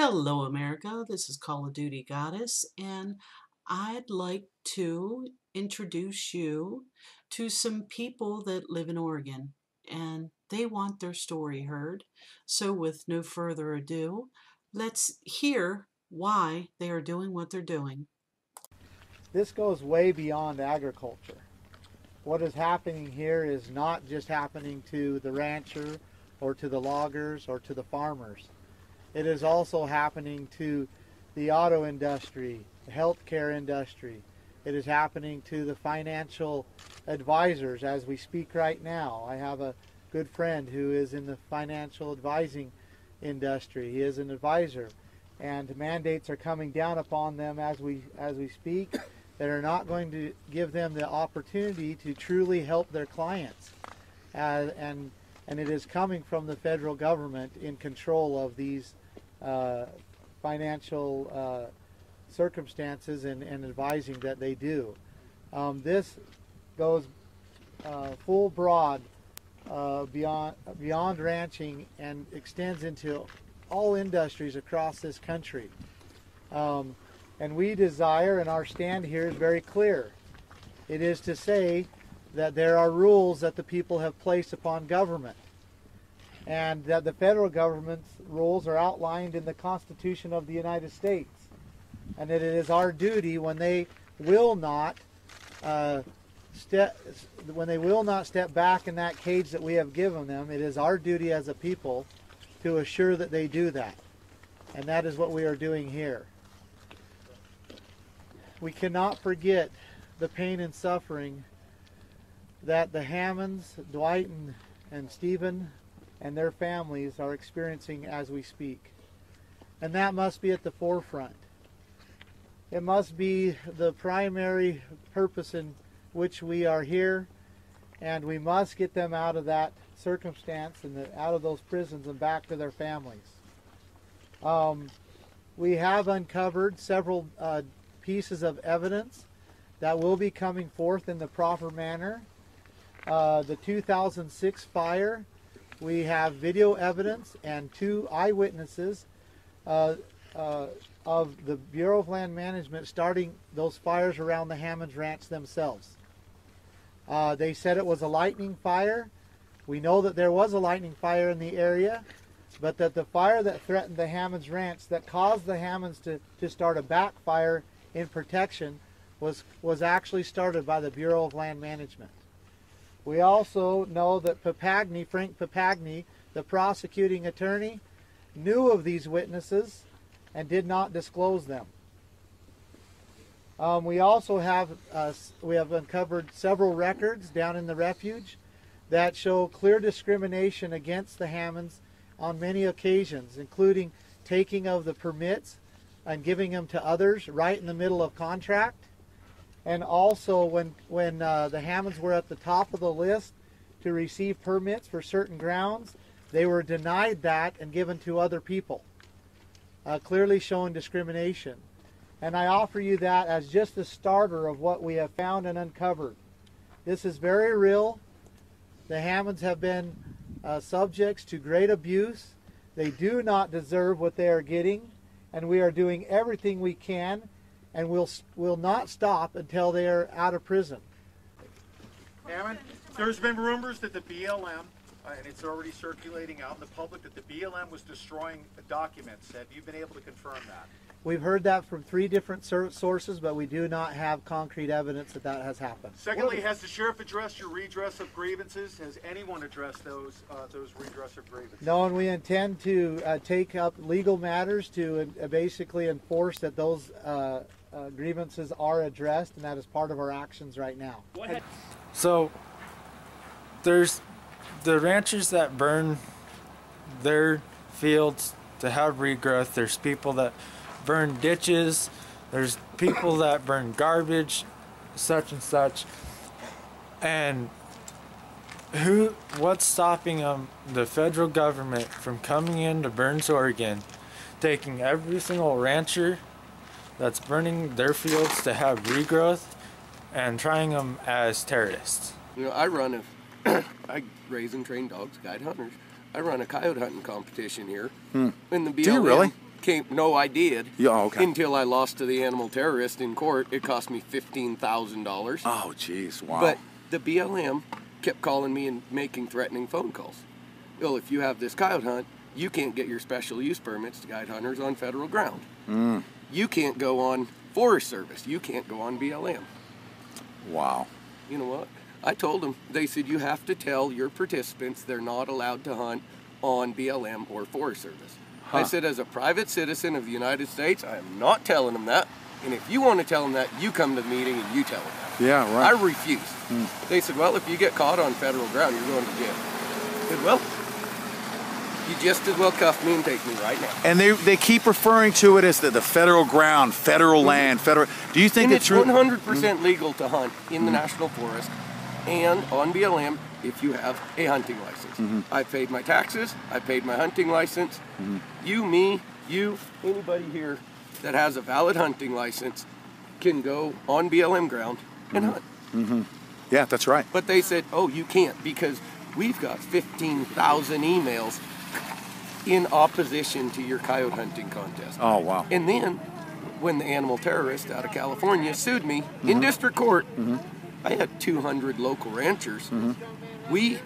Hello, America. This is Call of Duty Goddess, and I'd like to introduce you to some people that live in Oregon, and they want their story heard. So, with no further ado, let's hear why they are doing what they're doing. This goes way beyond agriculture. What is happening here is not just happening to the rancher or to the loggers or to the farmers. It is also happening to the auto industry, the healthcare industry. It is happening to the financial advisors as we speak right now. I have a good friend who is in the financial advising industry. He is an advisor, and mandates are coming down upon them as we speak that are not going to give them the opportunity to truly help their clients. And it is coming from the federal government in control of these financial circumstances and advising that they do. This goes full broad beyond ranching and extends into all industries across this country. And we desire, and our stand here is very clear. It is to say that there are rules that the people have placed upon government, and that the federal government's rules are outlined in the Constitution of the United States, and that it is our duty when they will not step back in that cage that we have given them. It is our duty as a people to assure that they do that, and that is what we are doing here. We cannot forget the pain and suffering that the Hammonds, Dwight and Stephen, and their families are experiencing as we speak. And that must be at the forefront. It must be the primary purpose in which we are here, and we must get them out of that circumstance and out of those prisons and back to their families. We have uncovered several pieces of evidence that will be coming forth in the proper manner. The 2006 fire, we have video evidence and 2 eyewitnesses of the Bureau of Land Management starting those fires around the Hammond Ranch themselves. They said it was a lightning fire. We know that there was a lightning fire in the area, but that the fire that threatened the Hammond's Ranch, that caused the Hammonds to start a backfire in protection, was actually started by the Bureau of Land Management. We also know that Frank Papagni, the prosecuting attorney, knew of these witnesses and did not disclose them. We also have uncovered several records down in the Refuge that show clear discrimination against the Hammonds on many occasions, including taking of the permits and giving them to others right in the middle of contract. And also when the Hammonds were at the top of the list to receive permits for certain grounds, they were denied that and given to other people, clearly showing discrimination. And I offer you that as just the starter of what we have found and uncovered. This is very real. The Hammonds have been subjects to great abuse. They do not deserve what they are getting, and we are doing everything we can, and we'll not stop until they are out of prison. Hammond, there's been rumors that the BLM, and it's already circulating out in the public, that the BLM was destroying documents. Have you been able to confirm that? We've heard that from 3 different sources, but we do not have concrete evidence that that has happened. Secondly, has the sheriff addressed your redress of grievances? Has anyone addressed those redress of grievances? No, and we intend to take up legal matters to basically enforce that those grievances are addressed, and that is part of our actions right now. Go ahead. So there's the ranchers that burn their fields to have regrowth. There's people that burn ditches. There's people that burn garbage, such and such. And what's stopping them? The federal government from coming into Burns, Oregon, taking every single rancher that's burning their fields to have regrowth and trying them as terrorists. You know, I raise and train dogs, guide hunters. I run a coyote hunting competition here. In the BLM. Do you really? No, I did. Yeah, oh, okay. Until I lost to the animal terrorist in court. It cost me $15,000. Oh, jeez, wow. But the BLM kept calling me and making threatening phone calls. Well, if you have this coyote hunt, you can't get your special use permits to guide hunters on federal ground. You can't go on Forest Service. You can't go on BLM. Wow. You know what? I told them, they said, you have to tell your participants they're not allowed to hunt on BLM or Forest Service. I said, as a private citizen of the United States, I am not telling them that. And if you want to tell them that, you come to the meeting and you tell them that. Yeah, right. I refused. They said, well, if you get caught on federal ground, you're going to jail. I said, well, you just as well cuff me and take me right now. And they keep referring to it as the federal ground, federal land, federal. Do you think And it's it's true? 100% legal to hunt in the National Forest and on BLM if you have a hunting license. I paid my taxes, I paid my hunting license. You, me, you, anybody here that has a valid hunting license can go on BLM ground and hunt. Yeah, that's right. But they said, oh, you can't because we've got 15,000 emails in opposition to your coyote hunting contest. Oh, wow. And then, when the animal terrorist out of California sued me in district court, I had 200 local ranchers. We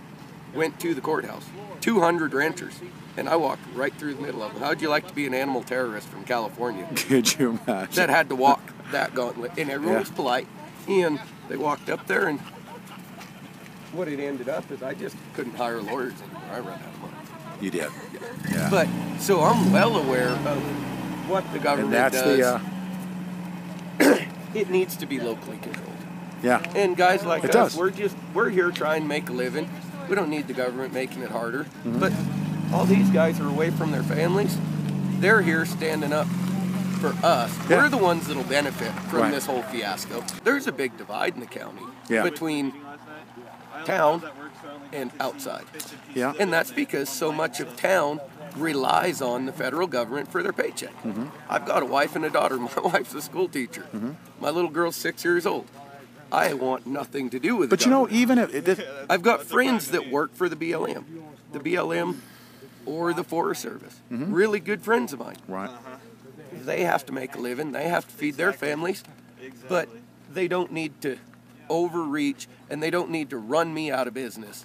went to the courthouse, 200 ranchers, and I walked right through the middle of them. How'd you like to be an animal terrorist from California Could you imagine? that had to walk that gauntlet? And everyone was polite, and they walked up there, and what it ended up is I just couldn't hire lawyers anymore. I ran out of money. You did. Yeah. But, so I'm well aware of what the government and that's does. It needs to be locally controlled. Yeah. And guys like It us, does. we're here trying to make a living. We don't need the government making it harder. But all these guys are away from their families. They're here standing up for us. Yeah. We're the ones that'll benefit from Right. this whole fiasco. There's a big divide in the county Yeah. between town and outside. Yeah. And that's because so much of town relies on the federal government for their paycheck. I've got a wife and a daughter. My wife's a school teacher. My little girl's 6 years old. I want nothing to do with But the you know, government. even if it, I've got friends that work for the BLM or the Forest Service. Really good friends of mine. right. They have to make a living. They have to feed their families. But they don't need to overreach and they don't need to run me out of business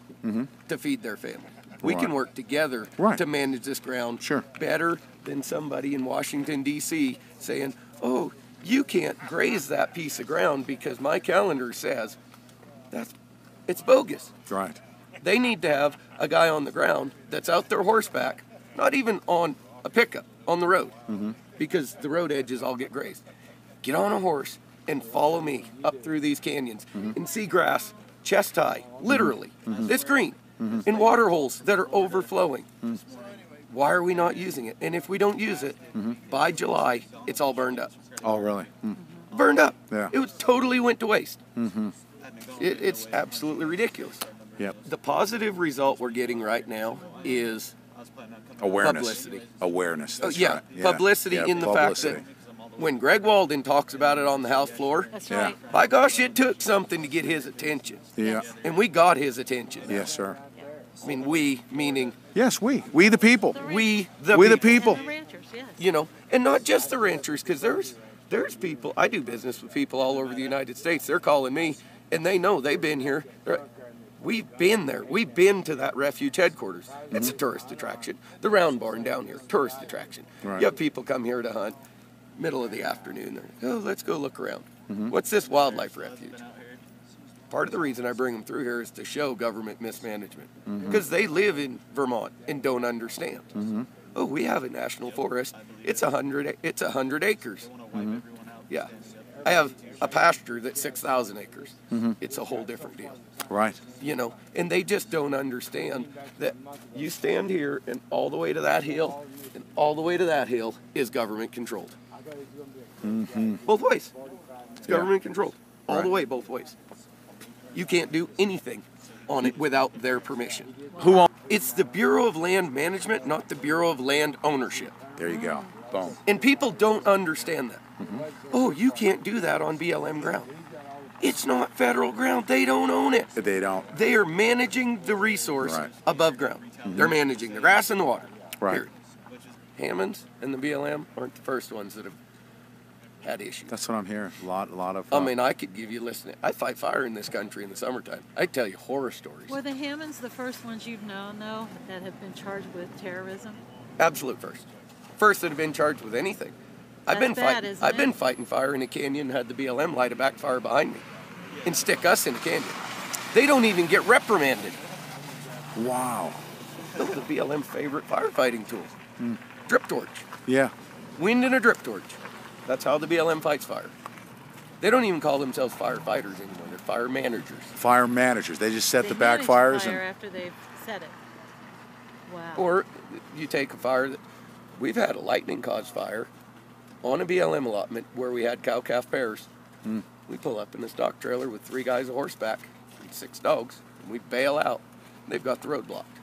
to feed their family. We Right. can work together Right. to manage this ground Sure. better than somebody in Washington, D.C. saying, oh, you can't graze that piece of ground because my calendar says it's bogus. Right. They need to have a guy on the ground that's out there horseback, not even on a pickup, on the road, because the road edges all get grazed. Get on a horse and follow me up through these canyons and see grass chest high, literally, this green, in water holes that are overflowing. Why are we not using it? And if we don't use it, by July, it's all burned up. Oh, really? Burned up. Yeah. It totally went to waste. It's absolutely ridiculous. Yep. The positive result we're getting right now is Awareness. publicity. Awareness. That's yeah, right. Yeah. publicity Yeah, in the publicity. fact that when Greg Walden talks about it on the House floor, That's Yeah. right. by gosh, it took something to get his attention. Yeah. And we got his attention. Yes, sir. I mean, we, meaning Yes, we the people. we We the people. people. And the ranchers, yes. You know, and not just the ranchers, because there's people, I do business with people all over the United States. They're calling me, and they know they've been here. We've been there. We've been to that Refuge headquarters. It's a tourist attraction. The Round Barn down here, tourist attraction. Right. You have people come here to hunt, middle of the afternoon. They're, oh, let's go look around. What's this wildlife refuge? Part of the reason I bring them through here is to show government mismanagement, because they live in Vermont and don't understand. Oh, we have a national forest. It's 100 acres. Yeah, I have a pasture that's 6,000 acres. It's a whole different deal. Right. You know, and they just don't understand that you stand here and all the way to that hill and all the way to that hill is government controlled. Both ways. It's government controlled. All the Right. way, both ways. You can't do anything on it without their permission. Who owns? It's the Bureau of Land Management, not the Bureau of Land Ownership. There you go. Boom. And people don't understand that. Oh, you can't do that on BLM ground. It's not federal ground. They don't own it. They don't. They are managing the resource Right. above ground. They're managing the grass and the water. Right. Period. Hammonds and the BLM aren't the first ones that have had issues. That's what I'm hearing. A lot of. I mean, I could give you listening. I fight fire in this country in the summertime. I tell you horror stories. Were the Hammonds the first ones you've known, though, that have been charged with terrorism? Absolute first. First that have been charged with anything. I've been fighting fire in a canyon and had the BLM light a backfire behind me and stick us in a canyon. They don't even get reprimanded. Wow. Those are the BLM favorite firefighting tools. Drip torch. Yeah. Wind and a drip torch. That's how the BLM fights fire. They don't even call themselves firefighters anymore. They're fire managers. Fire managers. They just set They the manage backfires fire and. after they've set it. Wow. Or you take a fire that we've had a lightning caused fire on a BLM allotment where we had cow-calf pairs. We pull up in a stock trailer with 3 guys on horseback and 6 dogs, and we bail out. They've got the road blocked.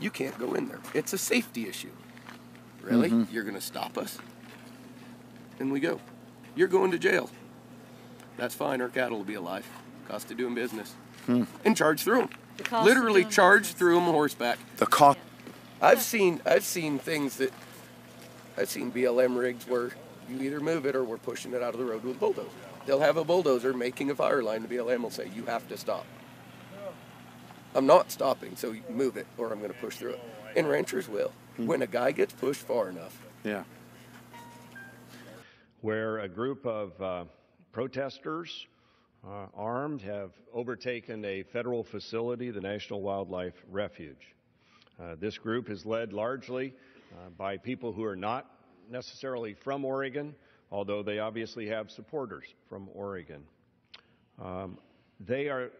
You can't go in there. It's a safety issue. Really? You're going to stop us? And we go. You're going to jail. That's fine. Our cattle will be alive. Cost of doing business. And charge through them. Literally charge through them horseback. The cost. I've seen things that I've seen BLM rigs where you either move it or we're pushing it out of the road with a bulldozer. They'll have a bulldozer making a fire line. The BLM will say, you have to stop. I'm not stopping, so you move it or I'm going to push through it. And ranchers will. When a guy gets pushed far enough. Yeah. Where a group of protesters, armed, have overtaken a federal facility, the National Wildlife Refuge. This group is led largely by people who are not necessarily from Oregon, although they obviously have supporters from Oregon. They are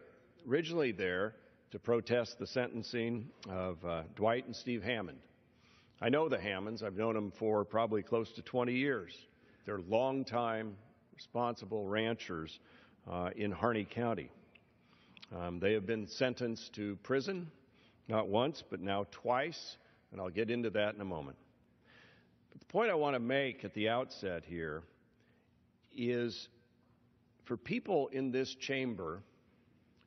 originally there to protest the sentencing of Dwight and Steve Hammond. I know the Hammonds. I've known them for probably close to 20 years. They're longtime responsible ranchers in Harney County. They have been sentenced to prison, not once, but now twice, and I'll get into that in a moment. But the point I want to make at the outset here is for people in this chamber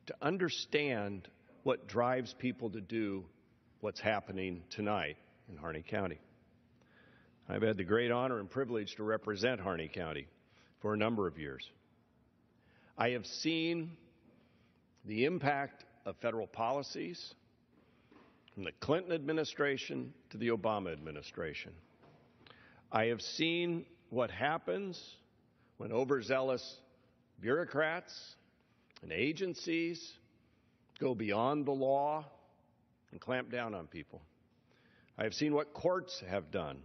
to understand what drives people to do what's happening tonight in Harney County. I've had the great honor and privilege to represent Harney County for a number of years. I have seen the impact of federal policies from the Clinton administration to the Obama administration. I have seen what happens when overzealous bureaucrats and agencies go beyond the law and clamp down on people. I have seen what courts have done.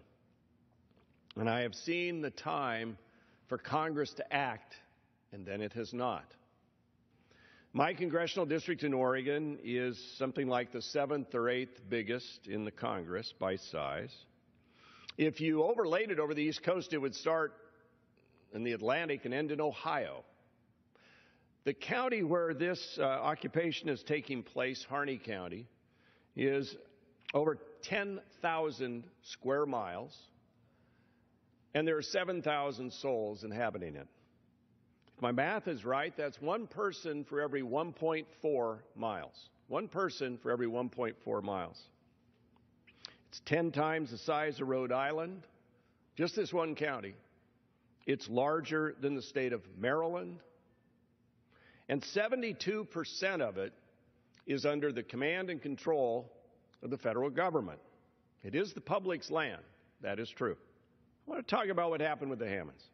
And I have seen the time for Congress to act, and then it has not. My congressional district in Oregon is something like the 7th or 8th biggest in the Congress by size. If you overlaid it over the East Coast, it would start in the Atlantic and end in Ohio. The county where this occupation is taking place, Harney County, is over 10,000 square miles, and there are 7,000 souls inhabiting it. If my math is right, that's 1 person for every 1.4 miles. 1 person for every 1.4 miles. It's 10 times the size of Rhode Island. Just this one county. It's larger than the state of Maryland. And 72% of it is under the command and control of the federal government. It is the public's land. That is true. I want to talk about what happened with the Hammonds.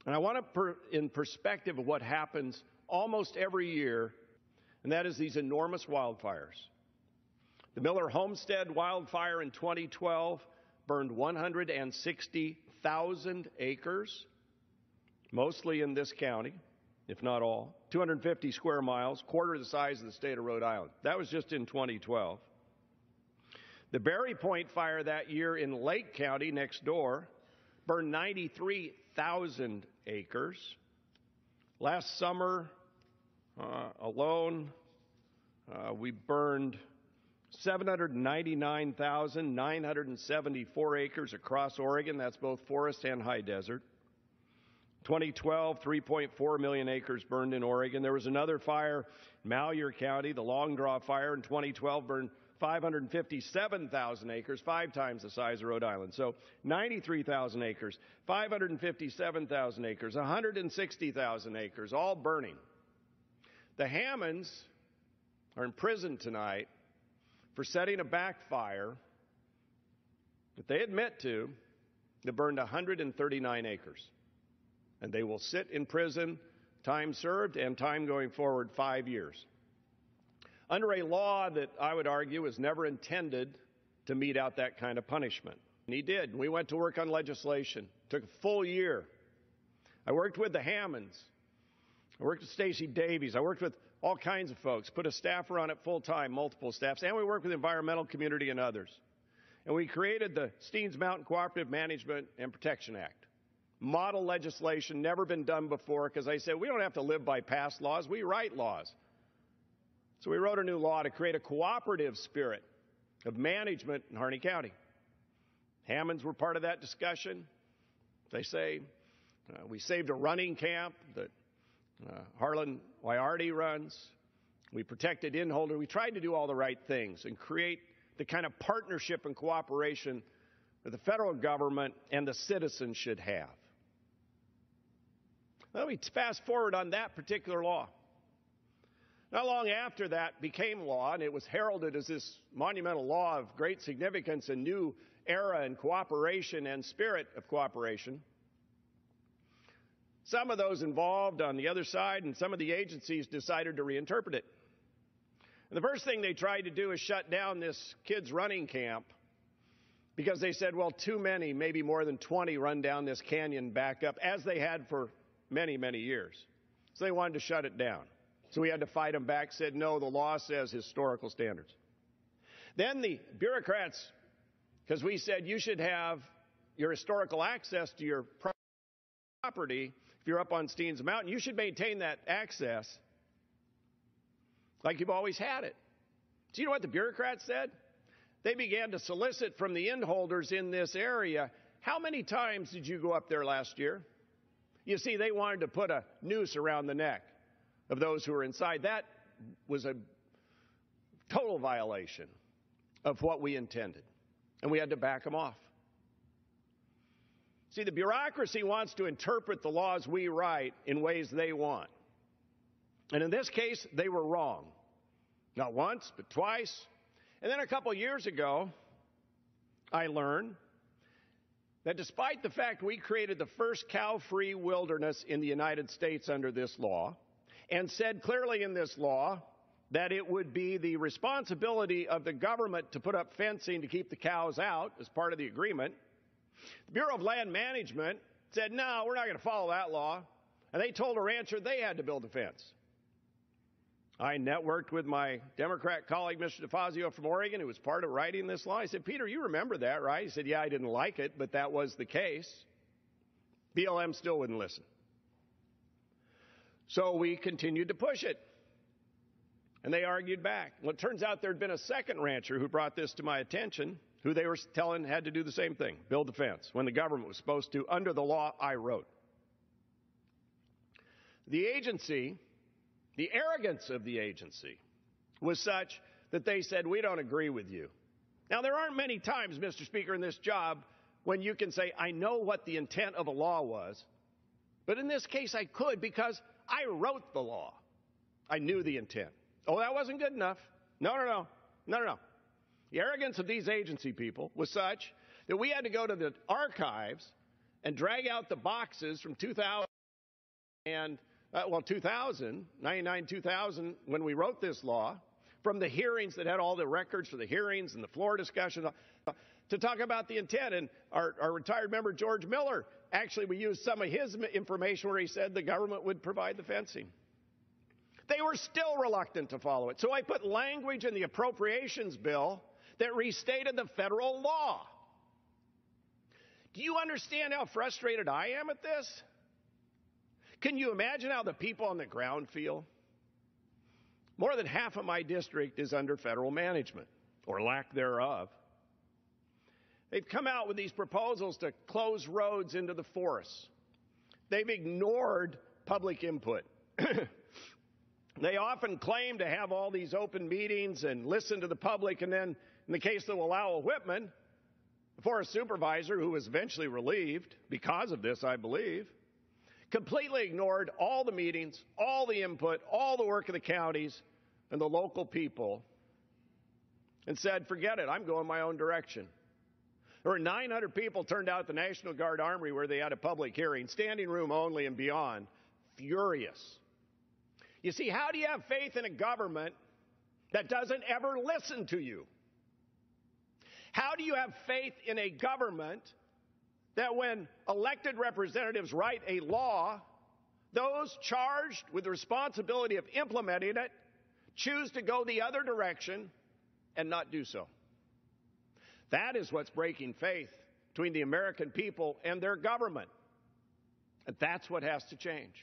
And I want to put in perspective of what happens almost every year, and that is these enormous wildfires. The Miller Homestead wildfire in 2012 burned 160,000 acres, mostly in this county, if not all, 250 square miles, quarter the size of the state of Rhode Island. That was just in 2012. The Berry Point fire that year in Lake County next door burned 93,000 acres. Last summer alone, we burned 799,974 acres across Oregon. That's both forest and high desert. 2012, 3.4 million acres burned in Oregon. There was another fire in Malheur County, the Long Draw fire in 2012, burned 557,000 acres, 5 times the size of Rhode Island. So 93,000 acres, 557,000 acres, 160,000 acres, all burning. The Hammonds are in prison tonight for setting a backfire that they admit to that burned 139 acres. And they will sit in prison, time served and time going forward, 5 years. Under a law that I would argue was never intended to mete out that kind of punishment. And he did. We went to work on legislation. Took a full year. I worked with the Hammonds. I worked with Stacey Davies. I worked with all kinds of folks. Put a staffer on it full time, multiple staffs. And we worked with the environmental community and others. And we created the Steens Mountain Cooperative Management and Protection Act. Model legislation, never been done before, because I said we don't have to live by past laws, we write laws. So we wrote a new law to create a cooperative spirit of management in Harney County. Hammonds were part of that discussion. They say we saved a running camp that Harlan Wyarty runs. We protected inholder. We tried to do all the right things and create the kind of partnership and cooperation that the federal government and the citizens should have. Let me fast forward on that particular law. Not long after that became law, and it was heralded as this monumental law of great significance, a new era in cooperation and spirit of cooperation. Some of those involved on the other side and some of the agencies decided to reinterpret it. And the first thing they tried to do is shut down this kids' running camp because they said, well, too many, maybe more than 20, run down this canyon back up, as they had for many, many years. So they wanted to shut it down. So we had to fight them back, said, no, the law says historical standards. Then the bureaucrats, because we said you should have your historical access to your property. If you're up on Steens Mountain, you should maintain that access like you've always had it. Do you know what the bureaucrats said? They began to solicit from the inholders in this area. How many times did you go up there last year? You see, they wanted to put a noose around the neck of those who were inside. That was a total violation of what we intended, and we had to back them off. See, the bureaucracy wants to interpret the laws we write in ways they want. And in this case, they were wrong. Not once, but twice. And then a couple years ago, I learned that despite the fact we created the first cow-free wilderness in the United States under this law, and said clearly in this law that it would be the responsibility of the government to put up fencing to keep the cows out as part of the agreement, the Bureau of Land Management said, no, we're not going to follow that law. And they told a rancher they had to build a fence. I networked with my Democrat colleague, Mr. DeFazio from Oregon, who was part of writing this law. I said, Peter, you remember that, right? He said, yeah, I didn't like it, but that was the case. BLM still wouldn't listen. So we continued to push it. And they argued back. Well, it turns out there had been a second rancher who brought this to my attention, who they were telling had to do the same thing, build the fence, when the government was supposed to, under the law I wrote. The agency, the arrogance of the agency, was such that they said, we don't agree with you. Now, there aren't many times, Mr. Speaker, in this job when you can say, I know what the intent of a law was. But in this case, I could because I wrote the law. I knew the intent. Oh, that wasn't good enough. No. The arrogance of these agency people was such that we had to go to the archives and drag out the boxes from 2000 and, 99, 2000, when we wrote this law, from the hearings that had all the records for the hearings and the floor discussion, to talk about the intent. And our retired member, George Miller, actually, we used some of his information where he said the government would provide the fencing. They were still reluctant to follow it. So I put language in the appropriations bill that restated the federal law. Do you understand how frustrated I am at this? Can you imagine how the people on the ground feel? More than half of my district is under federal management, or lack thereof. They've come out with these proposals to close roads into the forests. They've ignored public input. They often claim to have all these open meetings and listen to the public, and then in the case that will allow a whitman before a supervisor who was eventually relieved because of this, I believe, completely ignored all the meetings, all the input, all the work of the counties and the local people and said, forget it, I'm going my own direction. There were 900 people turned out at the National Guard Armory where they had a public hearing, standing room only and beyond, furious. You see, how do you have faith in a government that doesn't ever listen to you? How do you have faith in a government that when elected representatives write a law, those charged with the responsibility of implementing it choose to go the other direction and not do so? That is what's breaking faith between the American people and their government. And that's what has to change.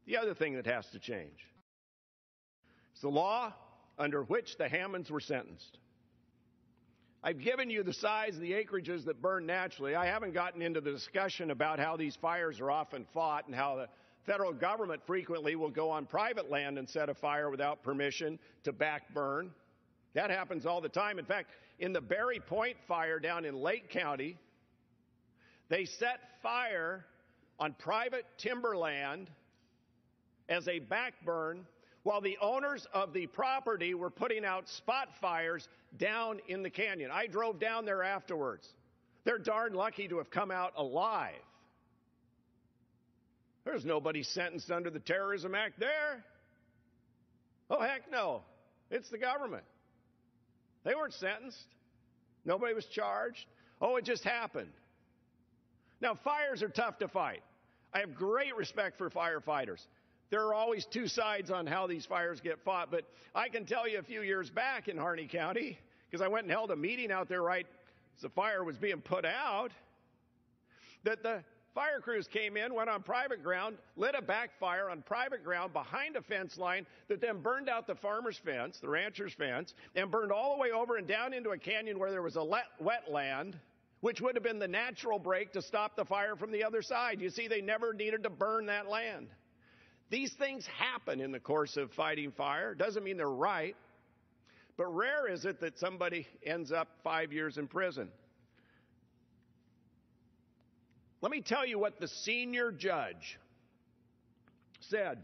The other thing that has to change is the law under which the Hammonds were sentenced. I've given you the size of the acreages that burn naturally. I haven't gotten into the discussion about how these fires are often fought and how the federal government frequently will go on private land and set a fire without permission to back burn. That happens all the time. In fact, in the Berry Point fire down in Lake County, they set fire on private timberland as a back burn while the owners of the property were putting out spot fires down in the canyon. I drove down there afterwards. They're darn lucky to have come out alive. There's nobody sentenced under the Terrorism Act there. Oh, heck no. It's the government. They weren't sentenced. Nobody was charged. Oh, it just happened. Now, fires are tough to fight. I have great respect for firefighters. There are always two sides on how these fires get fought, but I can tell you a few years back in Harney County, because I went and held a meeting out there right as the fire was being put out, that the fire crews came in, went on private ground, lit a backfire on private ground behind a fence line that then burned out the farmer's fence, the rancher's fence, and burned all the way over and down into a canyon where there was a wetland, which would have been the natural break to stop the fire from the other side. You see, they never needed to burn that land. These things happen in the course of fighting fire. Doesn't mean they're right, but rare is it that somebody ends up 5 years in prison. Let me tell you what the senior judge said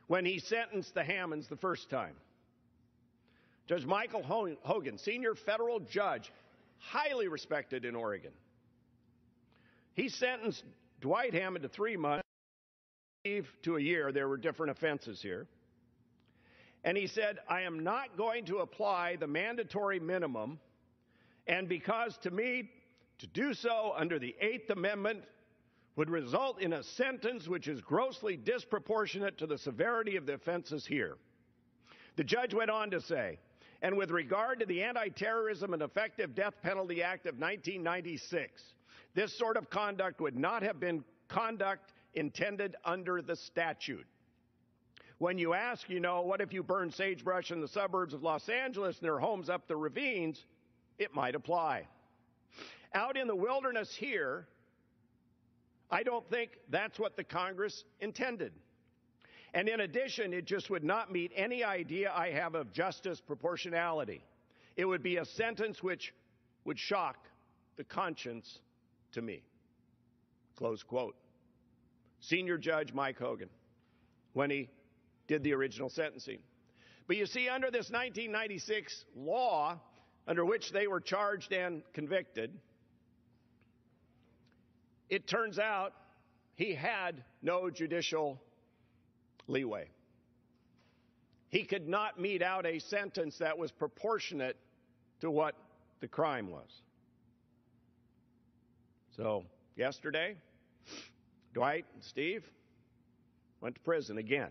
when he sentenced the Hammonds the first time. Judge Michael Hogan, senior federal judge, highly respected in Oregon. He sentenced Dwight Hammond to 3 months. To a year. There were different offenses here. And he said, I am not going to apply the mandatory minimum, and because to me, to do so under the 8th Amendment would result in a sentence which is grossly disproportionate to the severity of the offenses here. The judge went on to say, and with regard to the Anti-Terrorism and Effective Death Penalty Act of 1996, this sort of conduct would not have been conduct intended under the statute. When you ask, what if you burn sagebrush in the suburbs of Los Angeles and their homes up the ravines, it might apply. Out in the wilderness here, I don't think that's what the Congress intended. And in addition, it just would not meet any idea I have of justice proportionality. It would be a sentence which would shock the conscience to me. Close quote. Senior Judge Mike Hogan, when he did the original sentencing. But you see, under this 1996 law, under which they were charged and convicted, it turns out he had no judicial leeway. He could not mete out a sentence that was proportionate to what the crime was. So, yesterday, Dwight and Steve went to prison again.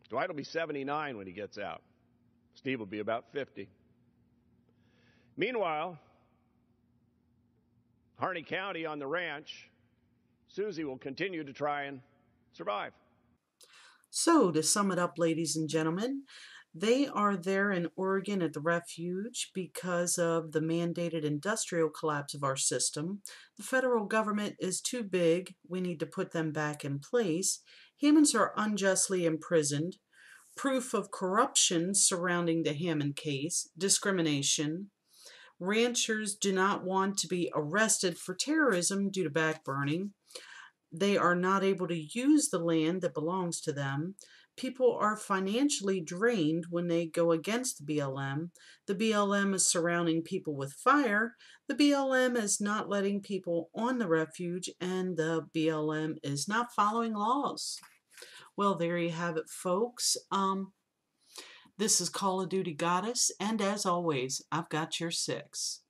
Dwight will be 79 when he gets out. Steve will be about 50. Meanwhile, Harney County on the ranch, Susie will continue to try and survive. So, to sum it up, ladies and gentlemen, They are there in Oregon at the Refuge because of the mandated industrial collapse of our system. The federal government is too big. We need to put them back in place. Hammonds are unjustly imprisoned. Proof of corruption surrounding the Hammond case, discrimination. Ranchers do not want to be arrested for terrorism due to backburning. They are not able to use the land that belongs to them. People are financially drained when they go against the BLM. The BLM is surrounding people with fire. The BLM is not letting people on the refuge, and the BLM is not following laws. Well, there you have it, folks. This is Call of Duty Goddess, and as always, I've got your 6.